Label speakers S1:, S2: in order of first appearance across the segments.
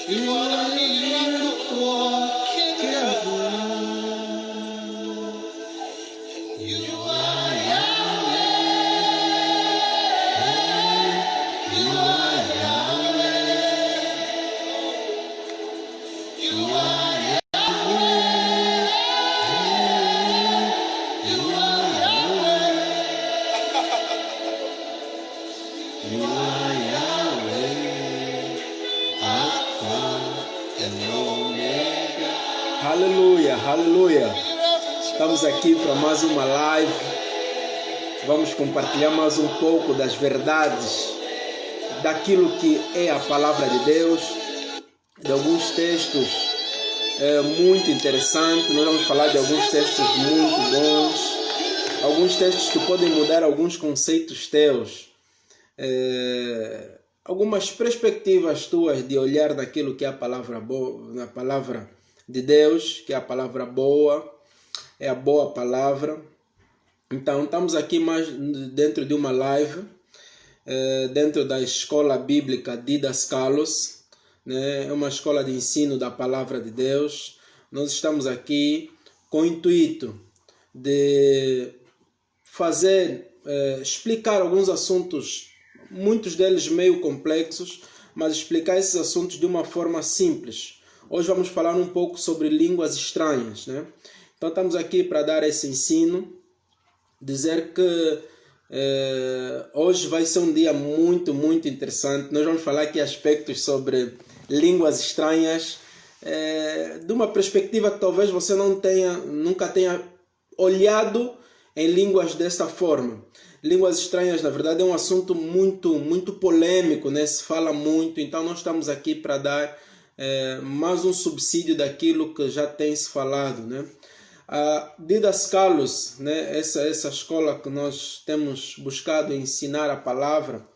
S1: You are a miracle working God. You are Yahweh. You are Yahweh. You are Yahweh. You are Yahweh. You are Yahweh. Alpha and Omega.
S2: Aleluia, aleluia. Estamos aqui para mais uma live. Vamos compartilhar mais um pouco das verdades daquilo que é a palavra de Deus, de alguns textos muito interessantes. Nós vamos falar de alguns textos muito bons, alguns textos que podem mudar alguns conceitos teus, algumas perspectivas tuas de olhar daquilo que é a palavra boa, a palavra de Deus, que é a palavra boa, é a boa palavra. Então, estamos aqui mais dentro de uma live, dentro da escola bíblica Didascalos, né? É uma escola de ensino da palavra de Deus. Nós estamos aqui com o intuito de fazer, explicar alguns assuntos, muitos deles meio complexos, mas explicar esses assuntos de uma forma simples. Hoje vamos falar um pouco sobre línguas estranhas, né? Então estamos aqui para dar esse ensino, dizer que hoje vai ser um dia muito, muito interessante. Nós vamos falar aqui aspectos sobre línguas estranhas, de uma perspectiva que talvez você nunca tenha olhado em línguas dessa forma. Línguas estranhas, na verdade, é um assunto muito, muito polêmico, né? Se fala muito, então nós estamos aqui para dar mais um subsídio daquilo que já tem se falado, né? A Didascalos, né? Essa escola que nós temos buscado ensinar a palavra.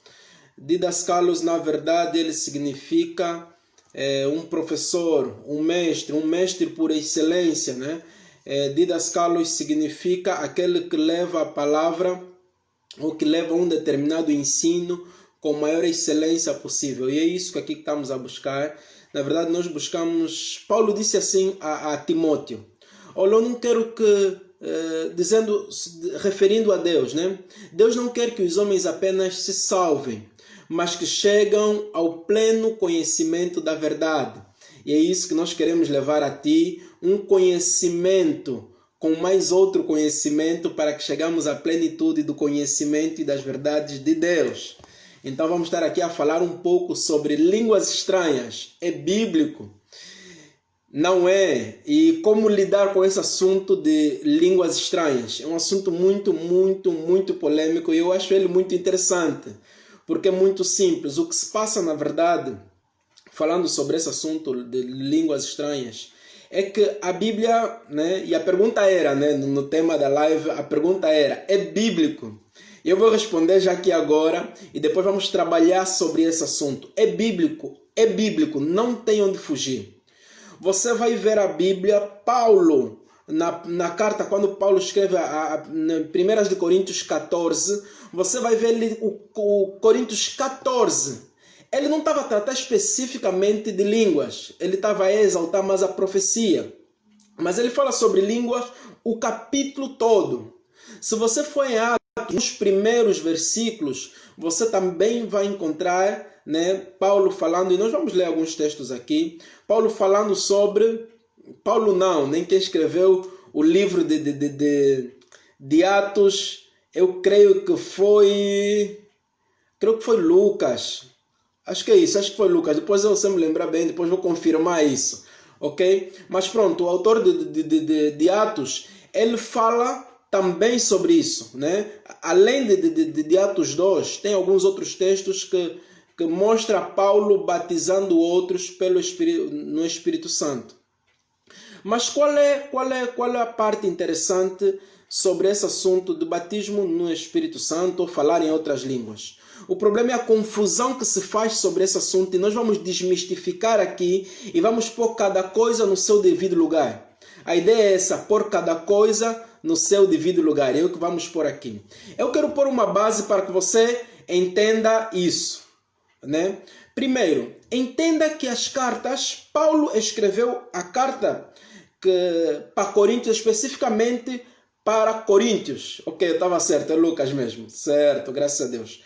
S2: Didascalos, na verdade, ele significa um professor, um mestre por excelência, né? Didascalos significa aquele que leva a palavra ou que leva um determinado ensino com a maior excelência possível. E é isso que aqui estamos a buscar. Na verdade, nós buscamos... Paulo disse assim a Timóteo: olha, eu não quero que... referindo a Deus, né? Deus não quer que os homens apenas se salvem, mas que chegam ao pleno conhecimento da verdade. E é isso que nós queremos levar a ti, um conhecimento com mais outro conhecimento, para que chegamos à plenitude do conhecimento e das verdades de Deus. Então vamos estar aqui a falar um pouco sobre línguas estranhas. É bíblico? Não é? E como lidar com esse assunto de línguas estranhas? É um assunto muito, muito, muito polêmico, e eu acho ele muito interessante, porque é muito simples. O que se passa, na verdade, falando sobre esse assunto de línguas estranhas, é que a Bíblia, né, e a pergunta era, né, no tema da live, a pergunta era: é bíblico? Eu vou responder já aqui agora, e depois vamos trabalhar sobre esse assunto. É bíblico? É bíblico, não tem onde fugir. Você vai ver a Bíblia, Paulo, na carta, quando Paulo escreve a 1 de Coríntios 14, você vai ver ali o Coríntios 14. Ele não estava a tratar especificamente de línguas, ele estava a exaltar mais a profecia. Mas ele fala sobre línguas o capítulo todo. Se você for em Atos, nos primeiros versículos, você também vai encontrar, né, Paulo falando, e nós vamos ler alguns textos aqui, Paulo falando sobre... Paulo não, nem quem escreveu o livro de Atos, eu creio que foi Lucas. Acho que é isso, acho que foi Lucas. Depois eu sempre lembrar bem, depois vou confirmar isso, ok? Mas pronto, o autor de Atos, ele fala também sobre isso, né? Além de Atos 2, tem alguns outros textos que mostra Paulo batizando outros no Espírito Santo. Mas qual é a parte interessante sobre esse assunto de batismo no Espírito Santo ou falar em outras línguas? O problema é a confusão que se faz sobre esse assunto, e nós vamos desmistificar aqui e vamos pôr cada coisa no seu devido lugar. A ideia é essa, pôr cada coisa no seu devido lugar. É o que vamos pôr aqui. Eu quero pôr uma base para que você entenda isso, né? Primeiro, entenda que as cartas, Paulo escreveu a carta para Coríntios especificamente para Coríntios. Ok, eu estava certo, é Lucas mesmo. Certo, graças a Deus.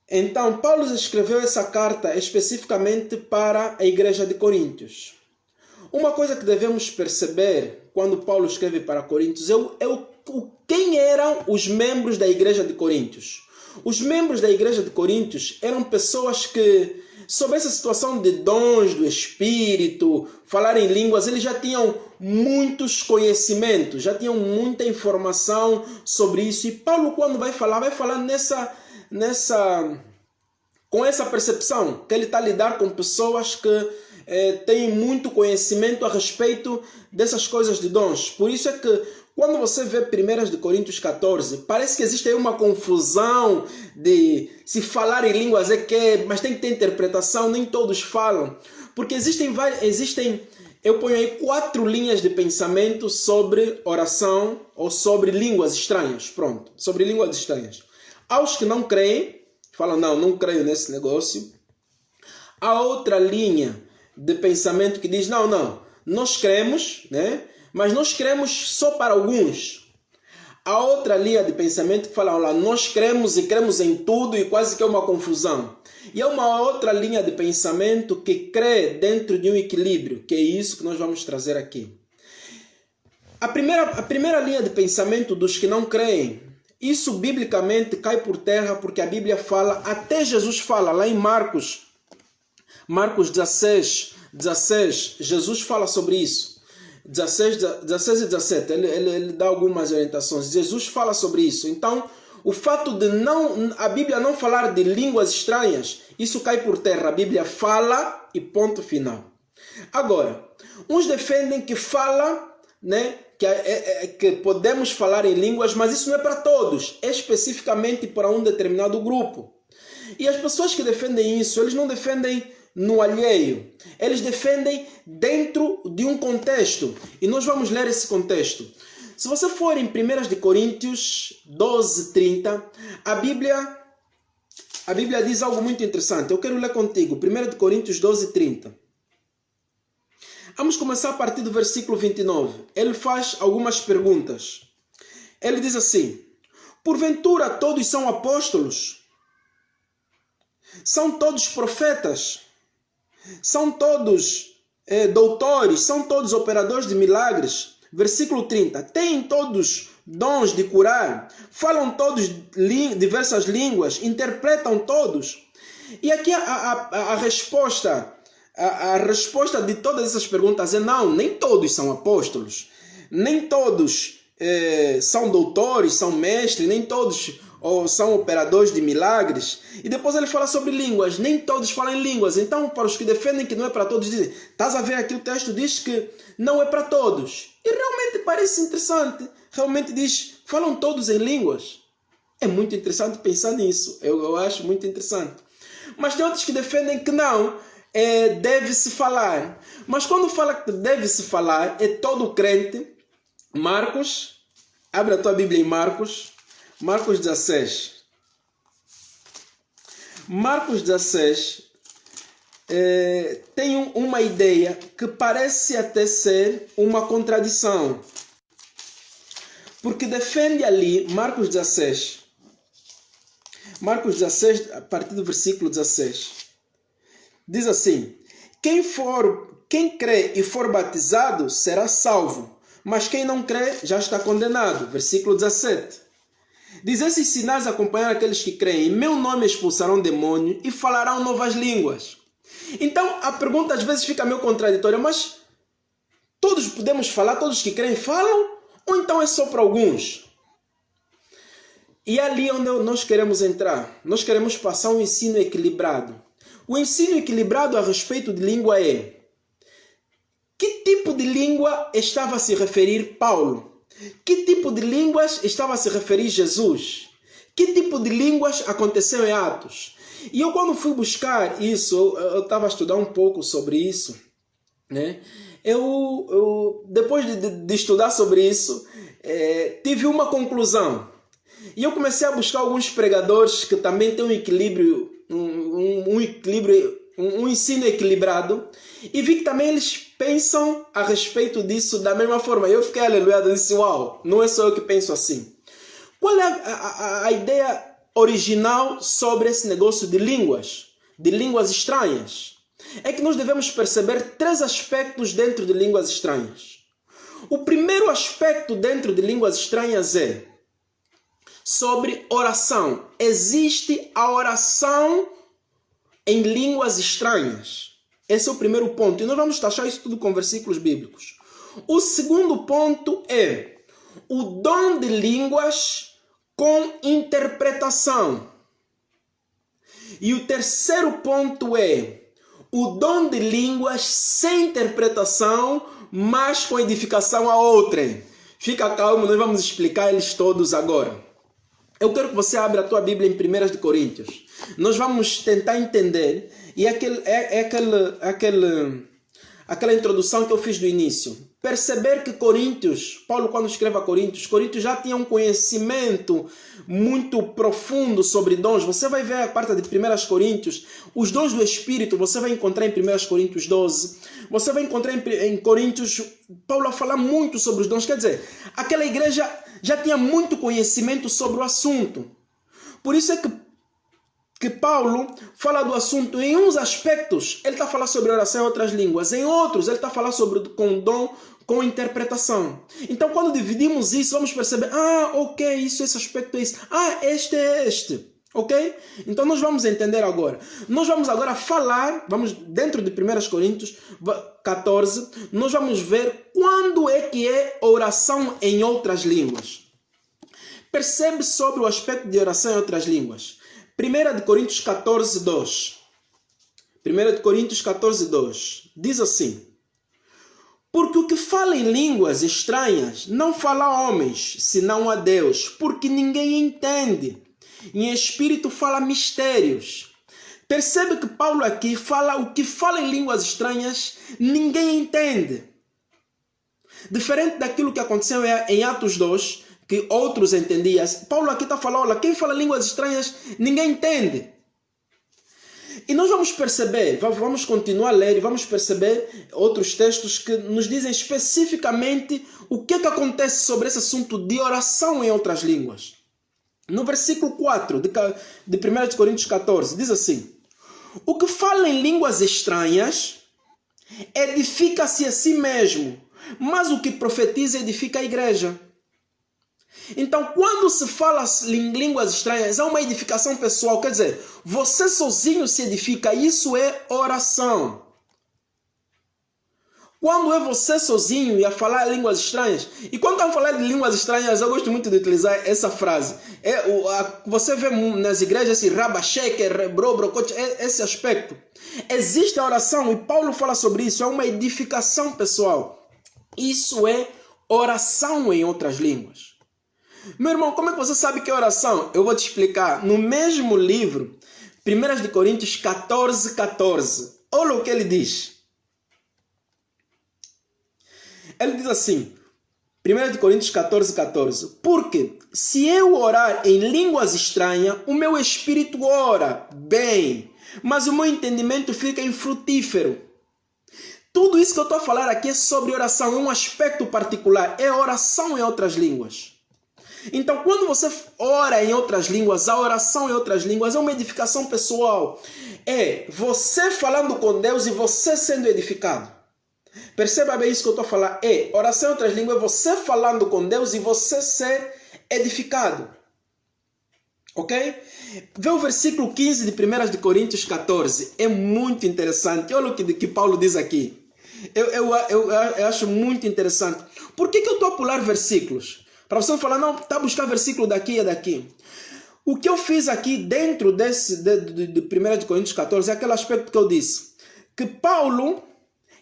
S2: Então, Paulo escreveu essa carta especificamente para a igreja de Coríntios. Uma coisa que devemos perceber quando Paulo escreve para Coríntios quem eram os membros da igreja de Coríntios. Os membros da igreja de Coríntios eram pessoas que, sobre essa situação de dons do Espírito, falar em línguas, eles já tinham muitos conhecimentos, já tinham muita informação sobre isso. E Paulo, quando vai falar com essa percepção, que ele está a lidar com pessoas que têm muito conhecimento a respeito dessas coisas de dons. Por isso é que quando você vê 1 de Coríntios 14, parece que existe aí uma confusão de se falar em línguas mas tem que ter interpretação, nem todos falam. Porque existem, eu ponho aí 4 linhas de pensamento sobre oração ou sobre línguas estranhas. Pronto, sobre línguas estranhas. Há os que não creem, falam, não creio nesse negócio. Há outra linha de pensamento que diz, não, nós cremos, né? Mas nós cremos só para alguns. Há outra linha de pensamento que fala, nós cremos e cremos em tudo e quase que é uma confusão. E há uma outra linha de pensamento que crê dentro de um equilíbrio, que é isso que nós vamos trazer aqui. A primeira linha de pensamento dos que não creem, isso biblicamente cai por terra porque a Bíblia fala, até Jesus fala lá em Marcos 16, Jesus fala sobre isso. 16 e 17, ele dá algumas orientações. Jesus fala sobre isso. Então, o fato de a Bíblia não falar de línguas estranhas, isso cai por terra. A Bíblia fala e ponto final. Agora, uns defendem que fala, né, que podemos falar em línguas, mas isso não é para todos, é especificamente para um determinado grupo. E as pessoas que defendem isso, eles não defendem no alheio. Eles defendem dentro de um contexto. E nós vamos ler esse contexto. Se você for em 1 de Coríntios 12, 30, a Bíblia diz algo muito interessante. Eu quero ler contigo. 1 de Coríntios 12, 30. Vamos começar a partir do versículo 29. Ele faz algumas perguntas. Ele diz assim, porventura todos são apóstolos? São todos profetas? São todos doutores? São todos operadores de milagres? Versículo 30. Têm todos dons de curar? Falam todos diversas línguas? Interpretam todos? E aqui a resposta de todas essas perguntas é não, nem todos são apóstolos. Nem todos são doutores, são mestres, nem todos são operadores de milagres. E depois ele fala sobre línguas, nem todos falam em línguas. Então, para os que defendem que não é para todos, dizem, estás a ver aqui o texto diz que não é para todos. E realmente parece interessante. Realmente diz, falam todos em línguas. É muito interessante pensar nisso. Eu acho muito interessante. Mas tem outros que defendem que não, deve-se falar. Mas quando fala que deve-se falar, é todo crente. Marcos, abre a tua Bíblia em Marcos 16. Marcos 16 tem uma ideia que parece até ser uma contradição. Porque defende ali, Marcos 16, a partir do versículo 16, diz assim, quem crê e for batizado será salvo, mas quem não crê já está condenado. Versículo 17. Diz, esses sinais acompanharão aqueles que creem. Em meu nome expulsarão demônios e falarão novas línguas. Então, a pergunta às vezes fica meio contraditória. Mas todos podemos falar? Todos que creem falam? Ou então é só para alguns? E é ali onde nós queremos entrar. Nós queremos passar um ensino equilibrado. O ensino equilibrado a respeito de língua é... Que tipo de língua estava a se referir Paulo? Que tipo de línguas estava a se referir Jesus? Que tipo de línguas aconteceu em Atos? E eu quando fui buscar isso, eu estava a estudar um pouco sobre isso, né? Eu depois de estudar sobre isso, tive uma conclusão. E eu comecei a buscar alguns pregadores que também têm um equilíbrio um equilíbrio, um ensino equilibrado, e vi que também eles pensam a respeito disso da mesma forma. Eu fiquei aleluiado e disse, uau, não é só eu que penso assim. Qual é a ideia original sobre esse negócio de línguas estranhas? É que nós devemos perceber 3 aspectos dentro de línguas estranhas. O primeiro aspecto dentro de línguas estranhas é sobre oração. Existe a oração em línguas estranhas. Esse é o primeiro ponto. E nós vamos taxar isso tudo com versículos bíblicos. O segundo ponto é o dom de línguas com interpretação. E o terceiro ponto é o dom de línguas sem interpretação, mas com edificação a outrem. Fica calmo, nós vamos explicar eles todos agora. Eu quero que você abra a tua Bíblia em 1 de Coríntios. Nós vamos tentar entender, e aquela introdução que eu fiz do início. Perceber que Coríntios, Paulo quando escreve a Coríntios já tinha um conhecimento muito profundo sobre dons. Você vai ver a parte de 1 Coríntios, os dons do Espírito, você vai encontrar em 1 Coríntios 12. Você vai encontrar em Coríntios, Paulo a falar muito sobre os dons. Quer dizer, aquela igreja já tinha muito conhecimento sobre o assunto. Por isso é que Paulo fala do assunto em uns aspectos, ele está falando sobre oração em outras línguas. Em outros, ele está falando sobre com dom, com interpretação. Então, quando dividimos isso, vamos perceber, ok, esse aspecto é isso. Este é este. Ok? Então, nós vamos entender agora. Nós vamos agora falar, vamos dentro de 1 Coríntios 14, nós vamos ver quando é que é oração em outras línguas. Percebe sobre o aspecto de oração em outras línguas. 1 de Coríntios 14, 2. 1 de Coríntios 14, 2. Diz assim: porque o que fala em línguas estranhas não fala a homens, senão a Deus, porque ninguém entende. Em espírito fala mistérios. Percebe que Paulo aqui fala o que fala em línguas estranhas, ninguém entende. Diferente daquilo que aconteceu em Atos 2, que outros entendiam. Paulo aqui está falando, olha, quem fala línguas estranhas, ninguém entende. E nós vamos perceber, vamos continuar a ler e vamos perceber outros textos que nos dizem especificamente o que acontece sobre esse assunto de oração em outras línguas. No versículo 4 de 1 de Coríntios 14, diz assim: o que fala em línguas estranhas edifica-se a si mesmo, mas o que profetiza edifica a igreja. Então, quando se fala em línguas estranhas, é uma edificação pessoal. Quer dizer, você sozinho se edifica. Isso é oração. Quando é você sozinho e a falar línguas estranhas. E quando estamos falando de línguas estranhas, eu gosto muito de utilizar essa frase. Você vê nas igrejas esse rabacheque, rebrocote, esse aspecto. Existe a oração e Paulo fala sobre isso. É uma edificação pessoal. Isso é oração em outras línguas. Meu irmão, como é que você sabe que é oração? Eu vou te explicar. No mesmo livro, 1 de Coríntios 14, 14. Olha o que ele diz. Ele diz assim, 1 de Coríntios 14, 14. Porque se eu orar em línguas estranhas, o meu espírito ora bem, mas o meu entendimento fica infrutífero. Tudo isso que eu estou a falar aqui é sobre oração, é um aspecto particular. É oração em outras línguas. Então, quando você ora em outras línguas, a oração em outras línguas é uma edificação pessoal. É você falando com Deus e você sendo edificado. Perceba bem isso que eu estou a falar. Oração em outras línguas é você falando com Deus e você ser edificado. Ok? Vê o versículo 15 de 1 de Coríntios 14. É muito interessante. Olha o que Paulo diz aqui. Eu acho muito interessante. Por que eu estou a pular versículos? Para você não falar, não, está a buscar versículo daqui e daqui. O que eu fiz aqui dentro de 1 de Coríntios 14 é aquele aspecto que eu disse. Que Paulo,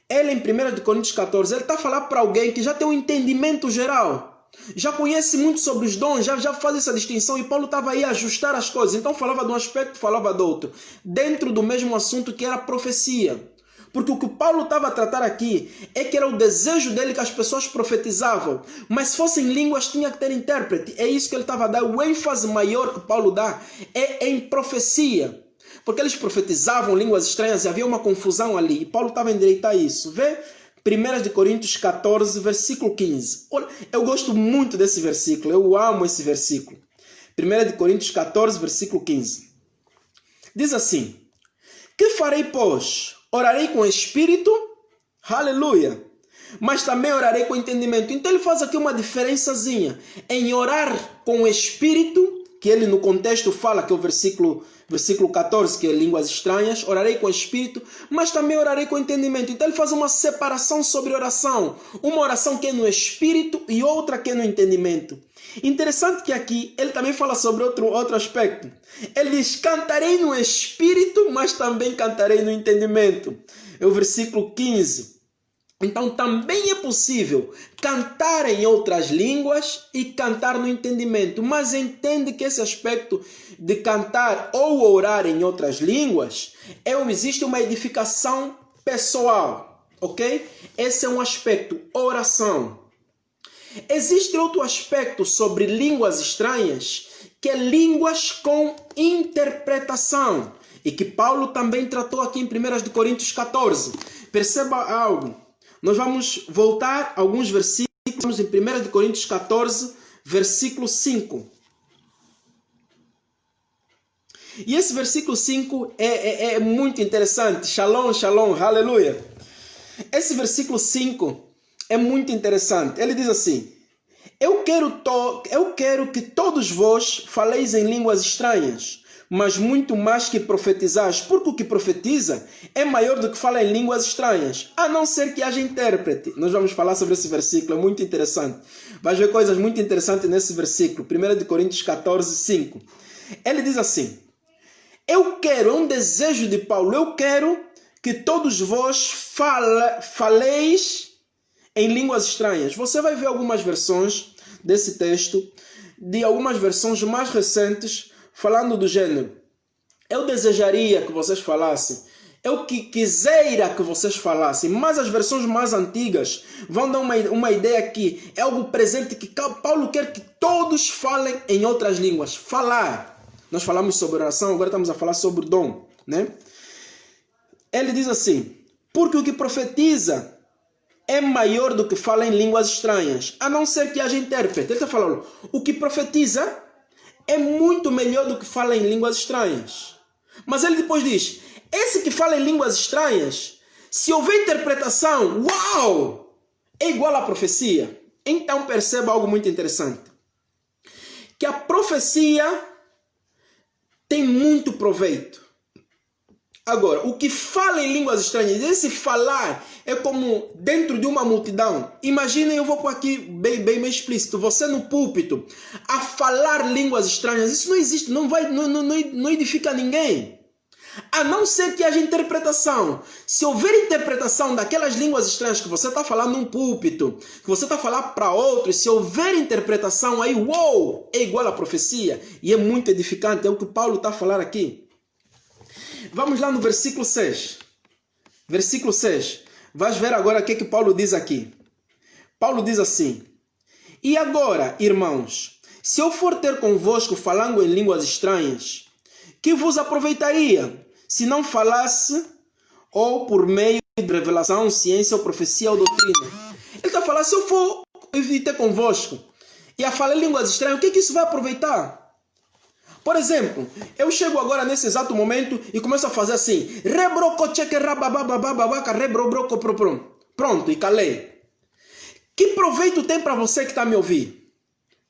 S2: ele em 1 de Coríntios 14, ele está a falar para alguém que já tem um entendimento geral. Já conhece muito sobre os dons, já faz essa distinção. E Paulo estava aí a ajustar as coisas. Então falava de um aspecto, falava do outro. Dentro do mesmo assunto que era profecia. Porque o que Paulo estava a tratar aqui é que era o desejo dele que as pessoas profetizavam. Mas se fossem línguas, tinha que ter intérprete. É isso que ele estava a dar. O ênfase maior que Paulo dá é em profecia. porque eles profetizavam línguas estranhas e havia uma confusão ali. E Paulo estava a endireitar isso. Vê 1 Coríntios 14, versículo 15. Olha, eu gosto muito desse versículo, eu amo esse versículo. 1 Coríntios 14, versículo 15. Diz assim: que farei, pois? Orarei com espírito, aleluia, mas também orarei com entendimento. Então ele faz aqui uma diferençazinha em orar com o espírito, que ele no contexto fala, que é o versículo 14, que é línguas estranhas, orarei com espírito, mas também orarei com entendimento. Então ele faz uma separação sobre oração, uma oração que é no espírito e outra que é no entendimento. Interessante que aqui ele também fala sobre outro aspecto. Ele diz: cantarei no espírito, mas também cantarei no entendimento. É o versículo 15. Então também é possível cantar em outras línguas e cantar no entendimento. Mas entende que esse aspecto de cantar ou orar em outras línguas, existe uma edificação pessoal, ok? Esse é um aspecto, oração. Existe outro aspecto sobre línguas estranhas, que é línguas com interpretação, e que Paulo também tratou aqui em 1 Coríntios 14. Perceba algo. Nós vamos voltar a alguns versículos em 1 Coríntios 14, versículo 5. E esse versículo 5 é muito interessante. Shalom, shalom, aleluia. Esse versículo 5 é muito interessante. Ele diz assim: eu quero que todos vós faleis em línguas estranhas, mas muito mais que profetizais, porque o que profetiza é maior do que fala em línguas estranhas, a não ser que haja intérprete. Nós vamos falar sobre esse versículo, é muito interessante. Vais ver coisas muito interessantes nesse versículo, 1 Coríntios 14, 5. Ele diz assim: é um desejo de Paulo, eu quero que todos vós faleis em línguas estranhas. Você vai ver algumas versões desse texto, de algumas versões mais recentes, falando do gênero: eu desejaria que vocês falassem, eu quisera que vocês falassem. Mas as versões mais antigas vão dar uma ideia que é algo presente, que Paulo quer que todos falem em outras línguas. Falar. Nós falamos sobre oração, agora estamos a falar sobre o dom, né? Ele diz assim: porque o que profetiza é maior do que fala em línguas estranhas, a não ser que haja intérprete. Ele está falando, o que profetiza é muito melhor do que fala em línguas estranhas. Mas ele depois diz: esse que fala em línguas estranhas, se houver interpretação, uau, é igual à profecia. Então perceba algo muito interessante, que a profecia tem muito proveito. Agora, o que fala em línguas estranhas, esse falar é como dentro de uma multidão. Imaginem, eu vou pôr aqui bem explícito, você no púlpito, a falar línguas estranhas, isso não existe, não edifica ninguém. A não ser que haja interpretação. Se houver interpretação daquelas línguas estranhas que você está falando num púlpito, que você está falando para outros, se houver interpretação, aí, uou, é igual à profecia. E é muito edificante, é o que Paulo está a falar aqui. Vamos lá no versículo 6. Versículo 6. Vais ver agora o que Paulo diz aqui. Paulo diz assim: e agora, irmãos, se eu for ter convosco falando em línguas estranhas, que vos aproveitaria, se não falasse, ou por meio de revelação, ciência, ou profecia, ou doutrina? Ele está falando, se eu for ter convosco e a falar línguas estranhas, o que isso vai aproveitar? Por exemplo, eu chego agora nesse exato momento e começo a fazer assim: pronto, e calei. Que proveito tem para você que está me ouvindo?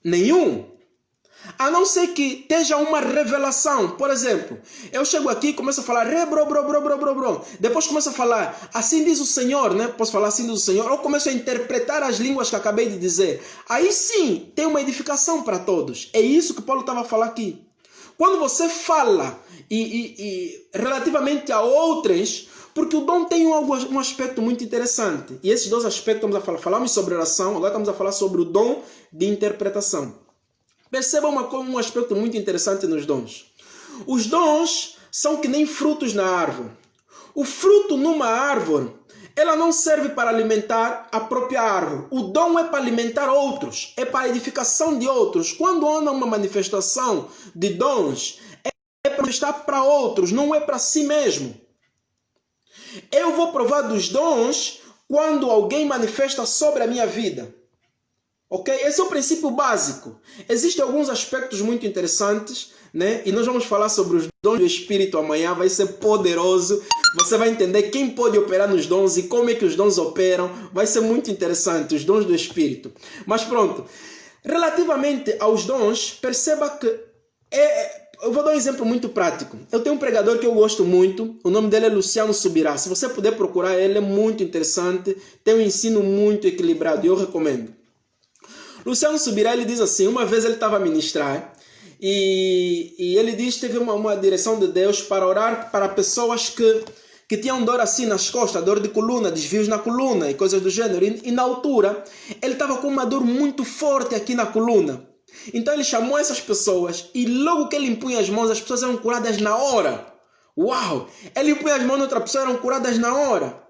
S2: Nenhum. A não ser que esteja uma revelação. Por exemplo, eu chego aqui e começo a falar depois começo a falar assim diz o Senhor, né? Posso falar assim diz o Senhor, ou começo a interpretar as línguas que acabei de dizer. Aí sim, tem uma edificação para todos. É isso que Paulo estava a falar aqui. Quando você fala e relativamente a outras, porque o dom tem um aspecto muito interessante. E esses dois aspectos estamos a falar. Falamos sobre oração, agora estamos a falar sobre o dom de interpretação. Perceba um aspecto muito interessante nos dons. Os dons são que nem frutos na árvore. O fruto numa árvore, ela não serve para alimentar a própria árvore. O dom é para alimentar outros, é para a edificação de outros. Quando há uma manifestação de dons, é para manifestar para outros, não é para si mesmo. Eu vou provar dos dons quando alguém manifesta sobre a minha vida. Ok? Esse é o princípio básico. Existem alguns aspectos muito interessantes, né? E nós vamos falar sobre os dons do Espírito amanhã. Vai ser poderoso. Você vai entender quem pode operar nos dons e como é que os dons operam. Vai ser muito interessante, os dons do Espírito. Mas pronto. Relativamente aos dons, perceba que eu vou dar um exemplo muito prático. Eu tenho um pregador que eu gosto muito. O nome dele é Luciano Subirá. Se você puder procurar ele, é muito interessante. Tem um ensino muito equilibrado e eu recomendo. Luciano Subirá, ele diz assim, uma vez ele estava a ministrar e ele diz que teve uma direção de Deus para orar para pessoas que tinham dor assim nas costas, dor de coluna, desvios na coluna e coisas do gênero. E na altura, ele estava com uma dor muito forte aqui na coluna. Então ele chamou essas pessoas e logo que ele impunha as mãos, as pessoas eram curadas na hora. Uau! Ele impunha as mãos de outra pessoa, eram curadas na hora.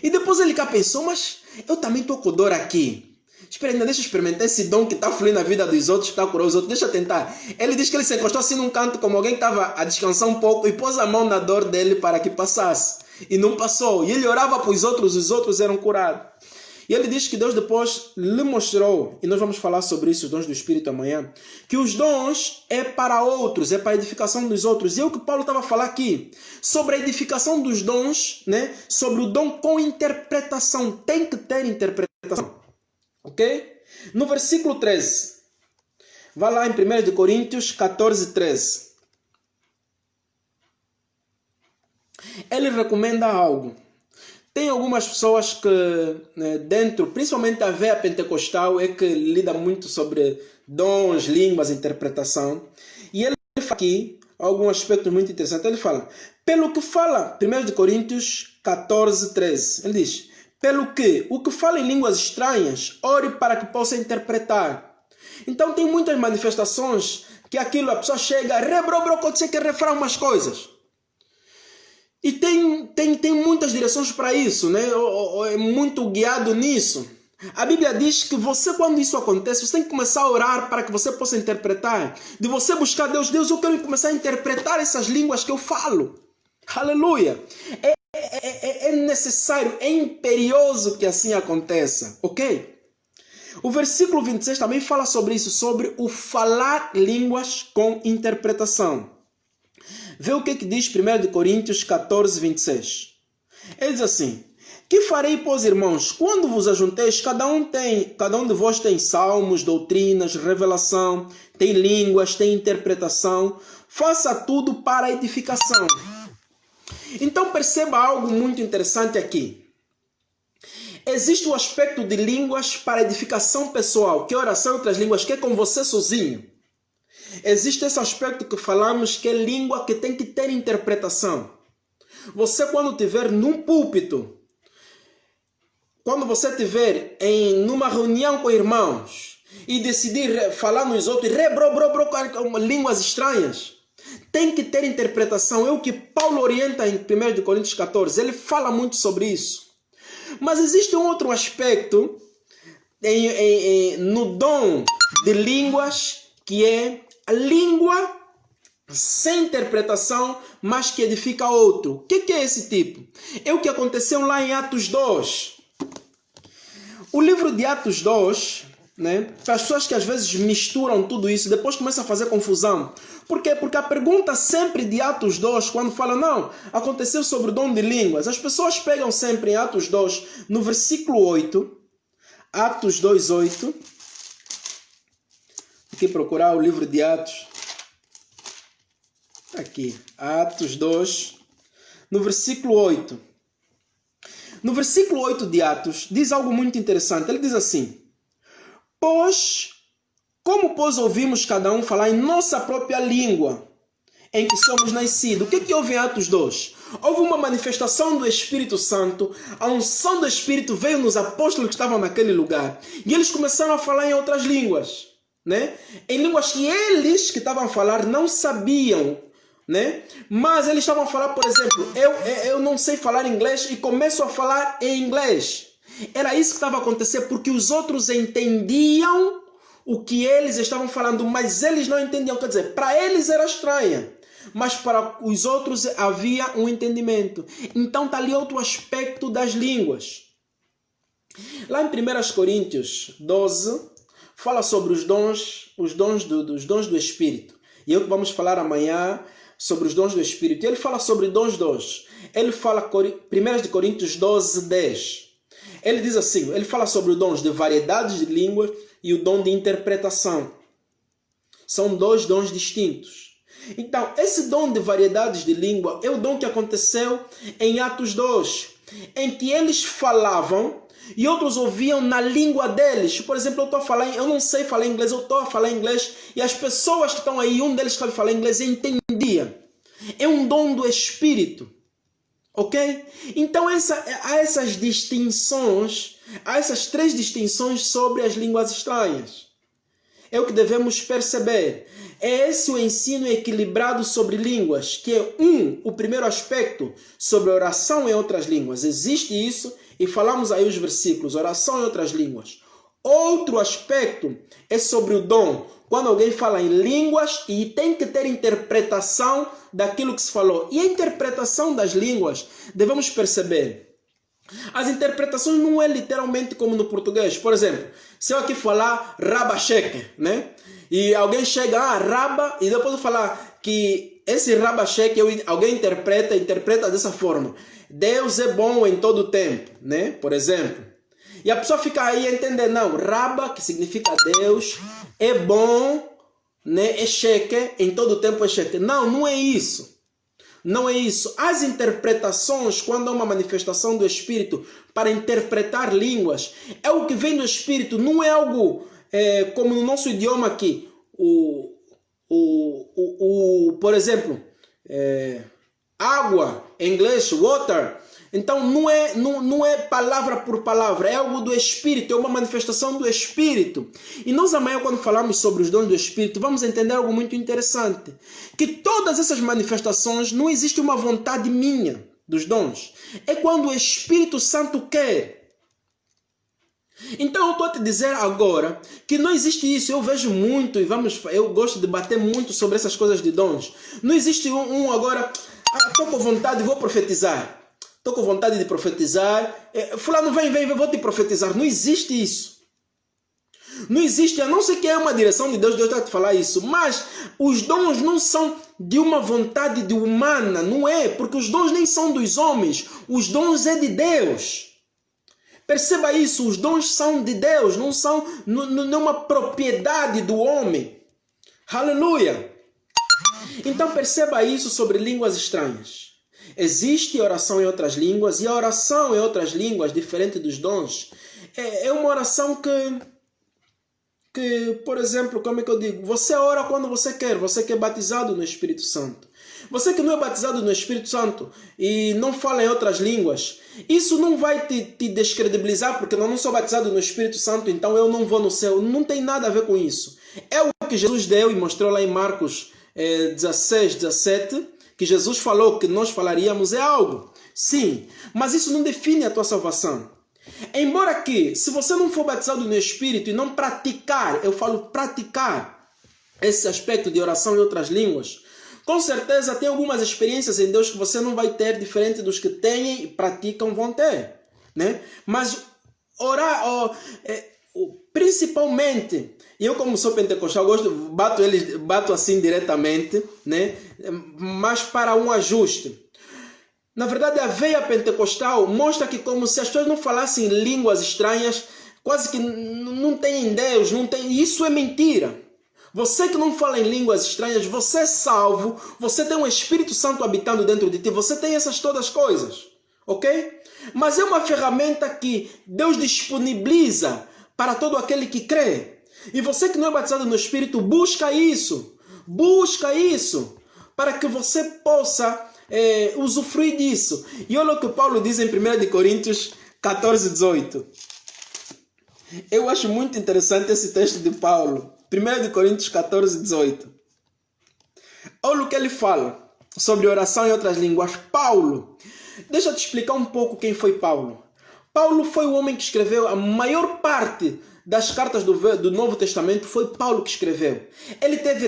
S2: E depois ele cá pensou, mas eu também estou com dor aqui. Espera ainda, deixa eu experimentar esse dom que está fluindo na vida dos outros, que está curando os outros. Deixa eu tentar. Ele diz que ele se encostou assim num canto, como alguém que estava a descansar um pouco, e pôs a mão na dor dele para que passasse. E não passou. E ele orava para os outros eram curados. E ele diz que Deus depois lhe mostrou, e nós vamos falar sobre isso, os dons do Espírito amanhã, que os dons é para outros, é para a edificação dos outros. E é o que Paulo estava a falar aqui, sobre a edificação dos dons, né? Sobre o dom com interpretação. Tem que ter interpretação. Ok? No versículo 13. Vá lá em 1 Coríntios 14, 13. Ele recomenda algo. Tem algumas pessoas que, né, dentro, principalmente a veia pentecostal, é que lida muito sobre dons, línguas, interpretação. E ele fala aqui alguns aspectos muito interessantes. Ele fala, pelo que fala, 1 Coríntios 14, 13. Ele diz, pelo que o que fala em línguas estranhas, ore para que possa interpretar. Então tem muitas manifestações que aquilo a pessoa chega, que refrão umas coisas. E tem muitas direções para isso, né? É muito guiado nisso. A Bíblia diz que você, quando isso acontece, você tem que começar a orar para que você possa interpretar. De você buscar Deus, eu quero começar a interpretar essas línguas que eu falo. Aleluia! É necessário, é imperioso que assim aconteça, ok? O versículo 26 também fala sobre isso, sobre o falar línguas com interpretação. Vê o que diz 1 Coríntios 14, 26. Ele diz assim, que farei, pois, irmãos, quando vos ajunteis, cada um de vós tem salmos, doutrinas, revelação, tem línguas, tem interpretação, faça tudo para a edificação. Então perceba algo muito interessante aqui. Existe o aspecto de línguas para edificação pessoal, que é oração em outras línguas, que é com você sozinho. Existe esse aspecto que falamos, que é língua que tem que ter interpretação. Você, quando estiver num púlpito, quando você estiver numa reunião com irmãos e decidir falar nos outros, línguas estranhas, tem que ter interpretação. É o que Paulo orienta em 1 Coríntios 14. Ele fala muito sobre isso. Mas existe um outro aspecto no dom de línguas, que é a língua sem interpretação, mas que edifica outro. O que é esse tipo? É o que aconteceu lá em Atos 2. O livro de Atos 2, né, para as pessoas que às vezes misturam tudo isso, depois começam a fazer confusão. Por quê? Porque a pergunta sempre de Atos 2, quando fala, não, aconteceu sobre o dom de línguas, as pessoas pegam sempre em Atos 2, no versículo 8, Atos 2, 8, aqui procurar o livro de Atos, aqui, Atos 2, no versículo 8. No versículo 8 de Atos, diz algo muito interessante. Ele diz assim, como ouvimos cada um falar em nossa própria língua, em que somos nascidos. O que houve em Atos 2? Houve uma manifestação do Espírito Santo, a unção do Espírito veio nos apóstolos que estavam naquele lugar, e eles começaram a falar em outras línguas, né? Em línguas que eles que estavam a falar não sabiam, né? Mas eles estavam a falar, por exemplo, eu não sei falar inglês e começo a falar em inglês. Era isso que estava a acontecer, porque os outros entendiam o que eles estavam falando, mas eles não entendiam. Quer dizer, para eles era estranha. mas para os outros havia um entendimento. Então está ali outro aspecto das línguas. Lá em 1 Coríntios 12, fala sobre os dons do Espírito. E eu que vamos falar amanhã sobre os dons do Espírito. Ele fala sobre dons. Ele fala 1 Coríntios 12, 10. Ele diz assim, ele fala sobre os dons de variedades de línguas e o dom de interpretação. São dois dons distintos. Então, esse dom de variedades de língua é o dom que aconteceu em Atos 2, em que eles falavam e outros ouviam na língua deles. Por exemplo, eu não sei falar inglês, eu estou a falar inglês e as pessoas que estão aí, um deles sabe falar inglês e entendia. É um dom do Espírito. Ok? Então há essas distinções, há essas três distinções sobre as línguas estranhas. É o que devemos perceber. É esse o ensino equilibrado sobre línguas, que é o primeiro aspecto sobre oração em outras línguas. Existe isso e falamos aí os versículos, oração em outras línguas. Outro aspecto é sobre o dom, quando alguém fala em línguas e tem que ter interpretação daquilo que se falou. E a interpretação das línguas, devemos perceber, as interpretações não é literalmente como no português. Por exemplo, se eu aqui falar rabacheque, né? E alguém chega, raba, e depois eu falar que esse rabacheque, alguém interpreta dessa forma. Deus é bom em todo o tempo, né? Por exemplo. E a pessoa fica aí a entender, não, raba, que significa Deus, é bom, né? É cheque, em todo o tempo é cheque. Não é isso. Não é isso. As interpretações, quando há uma manifestação do Espírito para interpretar línguas, é o que vem do Espírito, não é algo como no nosso idioma aqui. Por exemplo, água, em inglês, water. Então não é palavra por palavra, é algo do Espírito, é uma manifestação do Espírito. E nós amanhã, quando falamos sobre os dons do Espírito, vamos entender algo muito interessante. Que todas essas manifestações, não existe uma vontade minha dos dons. É quando o Espírito Santo quer. Então eu estou a te dizer agora que não existe isso. Eu vejo muito eu gosto de bater muito sobre essas coisas de dons. Não existe agora, estou com vontade, vou profetizar. Estou com vontade de profetizar. Fulano, vem, vou te profetizar. Não existe isso. Não existe, a não ser que é uma direção de Deus, Deus está a te falar isso. Mas os dons não são de uma vontade humana, não é? Porque os dons nem são dos homens. Os dons é de Deus. Perceba isso, os dons são de Deus, não são nenhuma propriedade do homem. Aleluia! Então perceba isso sobre línguas estranhas. Existe oração em outras línguas, e a oração em outras línguas, diferente dos dons, é uma oração que, por exemplo, como é que eu digo? Você ora quando você quer é batizado no Espírito Santo. Você que não é batizado no Espírito Santo e não fala em outras línguas, isso não vai te descredibilizar, porque eu não sou batizado no Espírito Santo, então eu não vou no céu. Não tem nada a ver com isso. É o que Jesus deu e mostrou lá em Marcos 16, 17, que Jesus falou que nós falaríamos é algo. Sim, mas isso não define a tua salvação. Embora que, se você não for batizado no Espírito e não praticar, eu falo praticar esse aspecto de oração em outras línguas, com certeza tem algumas experiências em Deus que você não vai ter, diferente dos que têm e praticam vão ter, né? Mas orar, principalmente, eu como sou pentecostal, bato assim diretamente, né? Mas para um ajuste. Na verdade, a veia pentecostal mostra que como se as pessoas não falassem línguas estranhas, quase que não tem Deus, não tem. Isso é mentira. Você que não fala em línguas estranhas, você é salvo, você tem um Espírito Santo habitando dentro de ti, você tem essas todas coisas, ok? Mas é uma ferramenta que Deus disponibiliza para todo aquele que crê. E você que não é batizado no Espírito, busca isso, para que você possa usufruir disso. E olha o que Paulo diz em 1 Coríntios 14, 18. Eu acho muito interessante esse texto de Paulo. 1 Coríntios 14, 18. Olha o que ele fala sobre oração em outras línguas. Paulo, deixa eu te explicar um pouco quem foi Paulo. Paulo foi o homem que escreveu a maior parte das cartas do Novo Testamento foi Paulo que escreveu. Ele teve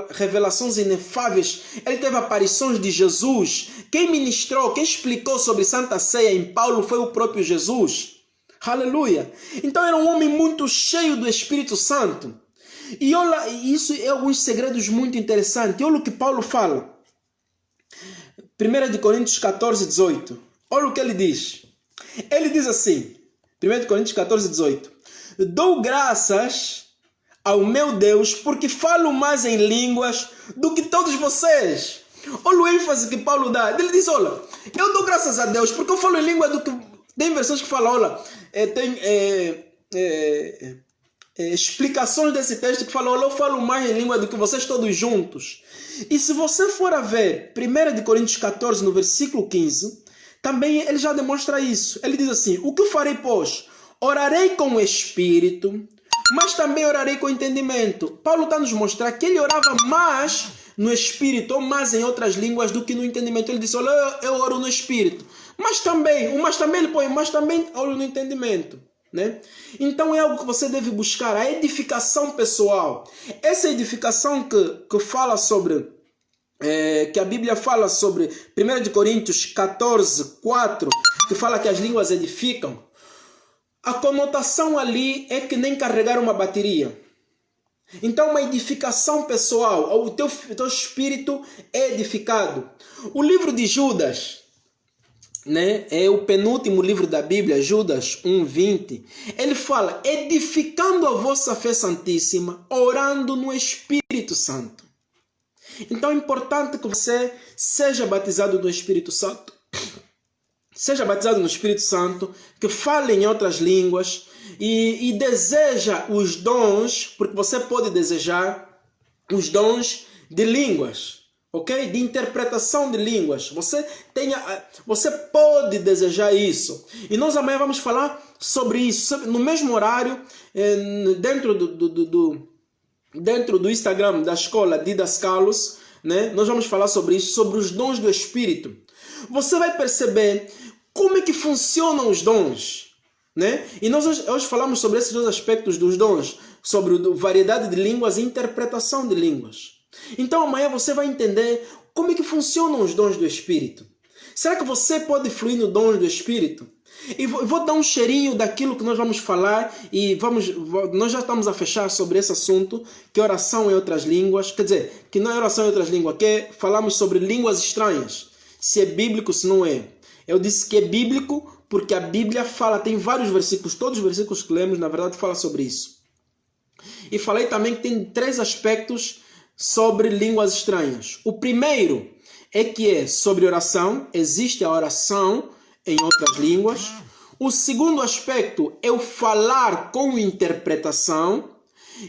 S2: revelações inefáveis, ele teve aparições de Jesus. Quem ministrou, quem explicou sobre Santa Ceia em Paulo foi o próprio Jesus. Aleluia! Então era um homem muito cheio do Espírito Santo. E olha, isso é alguns segredos muito interessantes. Olha o que Paulo fala. 1 Coríntios 14, 18. Olha o que ele diz. Ele diz assim, 1 Coríntios 14, 18. Dou graças ao meu Deus porque falo mais em línguas do que todos vocês. Olha o ênfase que Paulo dá. Ele diz, olha, eu dou graças a Deus porque eu falo em língua do que... Tem versões que falam, olha, explicações desse texto que falam, olha, eu falo mais em língua do que vocês todos juntos. E se você for a ver 1 Coríntios 14, no versículo 15, também ele já demonstra isso. Ele diz assim, o que farei, pois? Orarei com o Espírito, mas também orarei com entendimento. Paulo está nos mostrar que ele orava mais no Espírito, ou mais em outras línguas do que no entendimento. Ele disse, olha, eu oro no Espírito. Mas também ele põe, mas também oro no entendimento. Né? Então é algo que você deve buscar, a edificação pessoal. Essa edificação que fala sobre, que a Bíblia fala sobre 1 Coríntios 14, 4, que fala que as línguas edificam. A conotação ali é que nem carregar uma bateria. Então uma edificação pessoal, o teu espírito é edificado. O livro de Judas, né, é o penúltimo livro da Bíblia, Judas 1:20. Ele fala, edificando a vossa fé santíssima, orando no Espírito Santo. Então é importante que você seja batizado no Espírito Santo. Seja batizado no Espírito Santo, que fale em outras línguas e deseja os dons, porque você pode desejar os dons de línguas. Ok? De interpretação de línguas. Você pode desejar isso. E nós amanhã vamos falar sobre isso. No mesmo horário, dentro do Instagram da escola Didascalos, né? Nós vamos falar sobre isso, sobre os dons do Espírito. Você vai perceber como é que funcionam os dons. Né? E nós hoje falamos sobre esses dois aspectos dos dons. Sobre variedade de línguas e interpretação de línguas. Então amanhã você vai entender como é que funcionam os dons do Espírito. Será que você pode fluir no dom do Espírito? E vou dar um cheirinho daquilo que nós vamos falar e nós já estamos a fechar sobre esse assunto, que é oração em outras línguas. Quer dizer, que não é oração em outras línguas, que falamos sobre línguas estranhas. Se é bíblico, se não é. Eu disse que é bíblico porque a Bíblia fala, tem vários versículos, todos os versículos que lemos, na verdade, falam sobre isso. E falei também que tem 3 aspectos sobre línguas estranhas. O primeiro é que é sobre oração, existe a oração em outras línguas. O segundo aspecto é o falar com interpretação.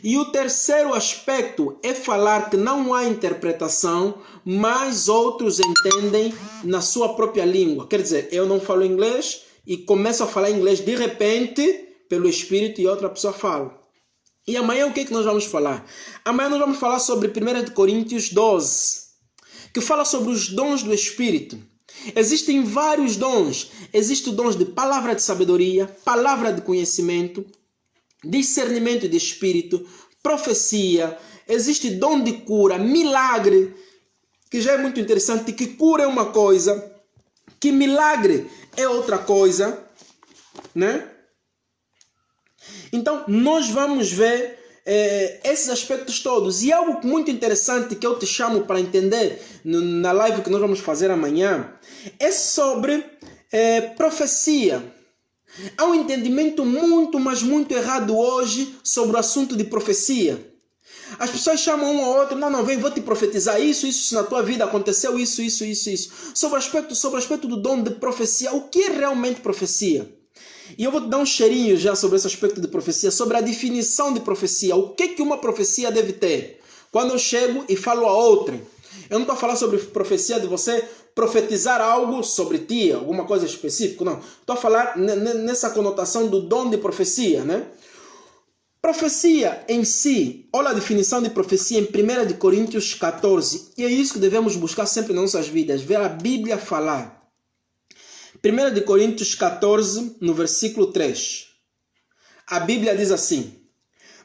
S2: E o terceiro aspecto é falar que não há interpretação, mas outros entendem na sua própria língua. Quer dizer, eu não falo inglês e começo a falar inglês de repente, pelo Espírito, e outra pessoa fala. E amanhã o que é que nós vamos falar? Amanhã nós vamos falar sobre 1 Coríntios 12, que fala sobre os dons do Espírito. Existem vários dons. Existem dons de palavra de sabedoria, palavra de conhecimento, discernimento de espírito, profecia. Existe dom de cura, milagre, que já é muito interessante, que cura é uma coisa, que milagre é outra coisa, né? Então, nós vamos ver esses aspectos todos. E algo muito interessante que eu te chamo para entender na live que nós vamos fazer amanhã é sobre profecia. Há um entendimento muito, mas muito errado hoje sobre o assunto de profecia. As pessoas chamam um ao outro, não, vou te profetizar isso na tua vida, aconteceu isso. Sobre o aspecto do dom de profecia, o que é realmente profecia? E eu vou te dar um cheirinho já sobre esse aspecto de profecia, sobre a definição de profecia. O que uma profecia deve ter? Quando eu chego e falo a outra, eu não estou a falar sobre profecia de você profetizar algo sobre ti, alguma coisa específica, não. Estou a falar nessa conotação do dom de profecia, né? Profecia em si, olha a definição de profecia em 1 Coríntios 14. E é isso que devemos buscar sempre nas nossas vidas, ver a Bíblia falar. 1 Coríntios 14, no versículo 3. a Bíblia diz assim: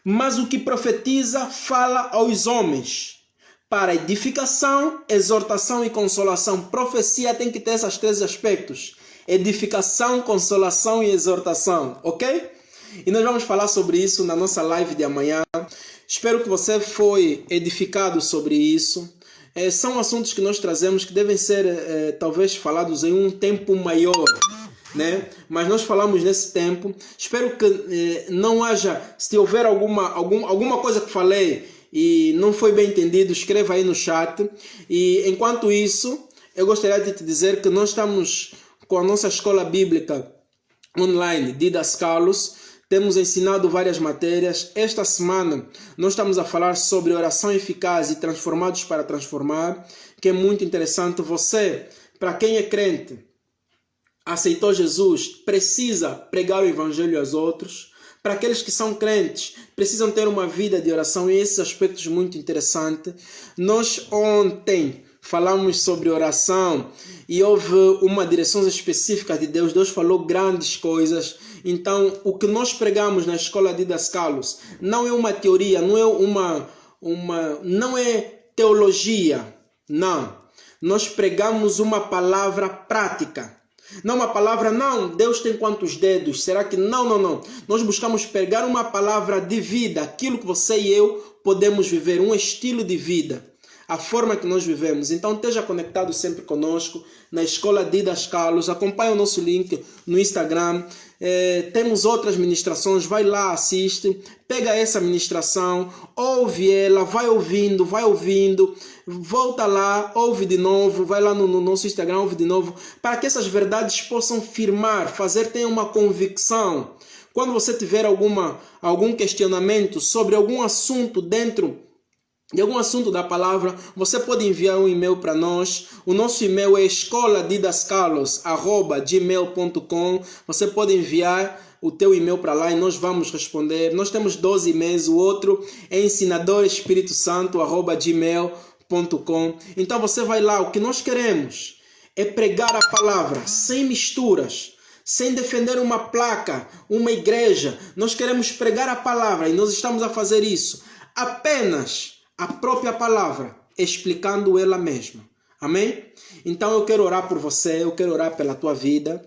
S2: mas o que profetiza fala aos homens, para edificação, exortação e consolação. Profecia tem que ter esses três aspectos: edificação, consolação e exortação, ok? E nós vamos falar sobre isso na nossa live de amanhã. Espero que você foi edificado sobre isso. São assuntos que nós trazemos que devem ser talvez falados em um tempo maior, né? Mas nós falamos nesse tempo. Espero que não haja, se houver alguma coisa que falei e não foi bem entendido, escreva aí no chat. E enquanto isso, eu gostaria de te dizer que nós estamos com a nossa escola bíblica online, Didascalos. Temos ensinado várias matérias. Esta semana nós estamos a falar sobre oração eficaz e transformados para transformar, que é muito interessante. Você, para quem é crente, aceitou Jesus, precisa pregar o evangelho aos outros. Para aqueles que são crentes, precisam ter uma vida de oração, e esses aspectos muito interessantes. Nós ontem falamos sobre oração e houve uma direção específica de Deus. Deus falou grandes coisas. Então, o que nós pregamos na escola de Didascalos não é uma teoria, não é teologia, não. Nós pregamos uma palavra prática. Não uma palavra, não, Deus tem quantos dedos? Será que não? Nós buscamos pegar uma palavra de vida, aquilo que você e eu podemos viver, um estilo de vida, a forma que nós vivemos. Então esteja conectado sempre conosco na escola Didascalos. Acompanhe o nosso link no Instagram. Temos outras ministrações, vai lá, assiste, pega essa ministração, ouve ela, vai ouvindo, volta lá, ouve de novo, vai lá no nosso Instagram, ouve de novo, para que essas verdades possam firmar, ter uma convicção. Quando você tiver algum questionamento sobre algum assunto dentro de algum assunto da palavra, você pode enviar um e-mail para nós. O nosso e-mail é escoladidascalos@gmail.com. Você pode enviar o teu e-mail para lá e nós vamos responder. Nós temos 12 e-mails, o outro é ensinadorespiritosanto@gmail.com. Então você vai lá, o que nós queremos é pregar a palavra sem misturas, sem defender uma placa, uma igreja. Nós queremos pregar a palavra e nós estamos a fazer isso apenas a própria palavra, explicando ela mesma. Amém? Então eu quero orar por você, eu quero orar pela tua vida.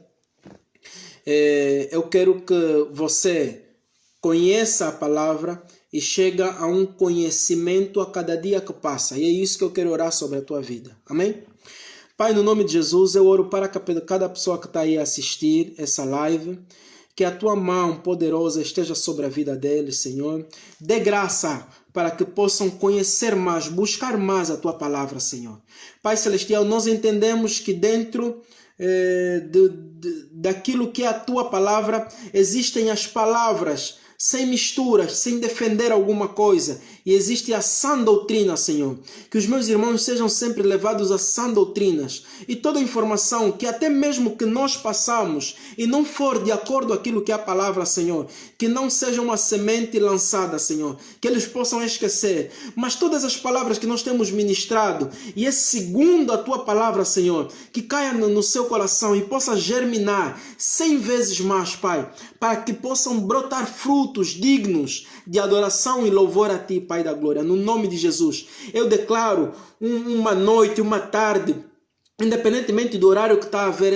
S2: Eu quero que você conheça a palavra e chegue a um conhecimento a cada dia que passa. E é isso que eu quero orar sobre a tua vida. Amém? Pai, no nome de Jesus, eu oro para cada pessoa que está aí a assistir essa live. Que a tua mão poderosa esteja sobre a vida deles, Senhor. Dê graça para que possam conhecer mais, buscar mais a tua palavra, Senhor. Pai Celestial, nós entendemos que dentro daquilo que é a tua palavra, existem as palavras sem misturas, sem defender alguma coisa. E existe a sã doutrina, Senhor. Que os meus irmãos sejam sempre levados a sã doutrinas. E toda informação que até mesmo que nós passamos e não for de acordo com aquilo que é a palavra, Senhor, que não seja uma semente lançada, Senhor, que eles possam esquecer. Mas todas as palavras que nós temos ministrado, e é segundo a tua palavra, Senhor, que caia no seu coração e possa germinar 100 vezes mais, Pai, para que possam brotar frutos dignos de adoração e louvor a Ti, Pai da Glória. No nome de Jesus, eu declaro uma noite, uma tarde, independentemente do horário que está a ver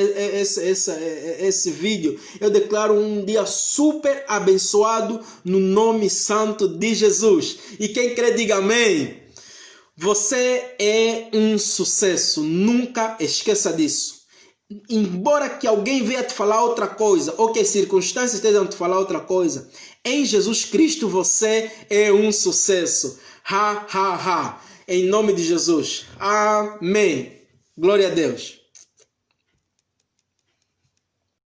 S2: esse vídeo, eu declaro um dia super abençoado no nome santo de Jesus. E quem crê, diga amém. Você é um sucesso, nunca esqueça disso. Embora que alguém venha te falar outra coisa, ou que as circunstâncias estejam a te falar outra coisa, em Jesus Cristo você é um sucesso. Em nome de Jesus. Amém. Glória a Deus.